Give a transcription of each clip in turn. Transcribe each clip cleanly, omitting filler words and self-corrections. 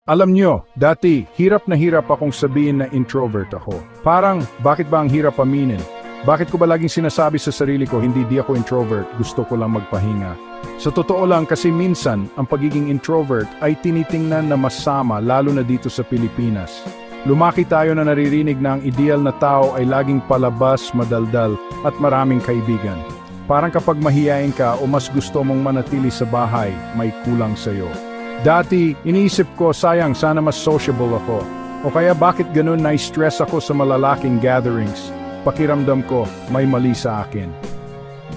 Alam nyo, dati, hirap na hirap akong sabihin na introvert ako. Parang, bakit ba ang hirap aminin? Bakit ko ba laging sinasabi sa sarili ko, hindi di ako introvert, gusto ko lang magpahinga? Sa totoo lang kasi minsan, ang pagiging introvert ay tinitingnan na masama lalo na dito sa Pilipinas. Lumaki tayo na naririnig na ang ideal na tao ay laging palabas, madaldal, at maraming kaibigan. Parang kapag mahiyain ka o mas gusto mong manatili sa bahay, may kulang sa'yo. Dati, iniisip ko, sayang, sana mas sociable ako. O kaya bakit ganun na-stress ako sa malalaking gatherings? Pakiramdam ko, may mali sa akin.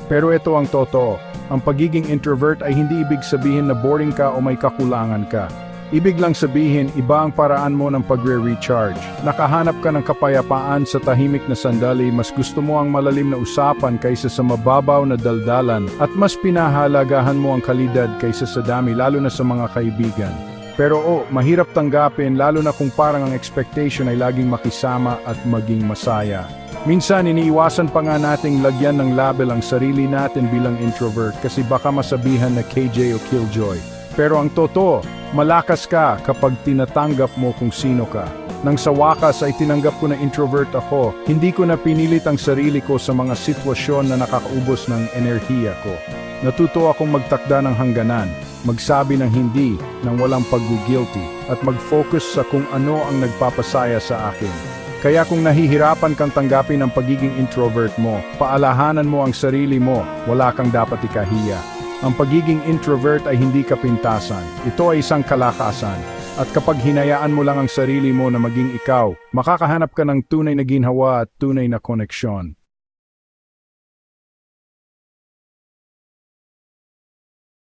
Pero ito ang totoo, ang pagiging introvert ay hindi ibig sabihin na boring ka o may kakulangan ka. Ibig lang sabihin, iba ang paraan mo ng pagre-recharge. Nakahanap ka ng kapayapaan sa tahimik na sandali, mas gusto mo ang malalim na usapan kaysa sa mababaw na daldalan, at mas pinahalagahan mo ang kalidad kaysa sa dami, lalo na sa mga kaibigan. Pero mahirap tanggapin, lalo na kung parang ang expectation ay laging makisama at maging masaya. Minsan iniiwasan pa nga nating lagyan ng label ang sarili natin bilang introvert kasi baka masabihan na KJ o Killjoy. Pero ang totoo, malakas ka kapag tinatanggap mo kung sino ka. Nang sa wakas ay tinanggap ko na introvert ako, hindi ko na pinilit ang sarili ko sa mga sitwasyon na nakakaubos ng enerhiya ko. Natuto akong magtakda ng hangganan, magsabi ng hindi nang walang pag-guilty, at mag-focus sa kung ano ang nagpapasaya sa akin. Kaya kung nahihirapan kang tanggapin ang pagiging introvert mo, paalahanan mo ang sarili mo, wala kang dapat ikahiya. Ang pagiging introvert ay hindi kapintasan, ito ay isang kalakasan. At kapag hinayaan mo lang ang sarili mo na maging ikaw, makakahanap ka ng tunay na ginhawa at tunay na koneksyon.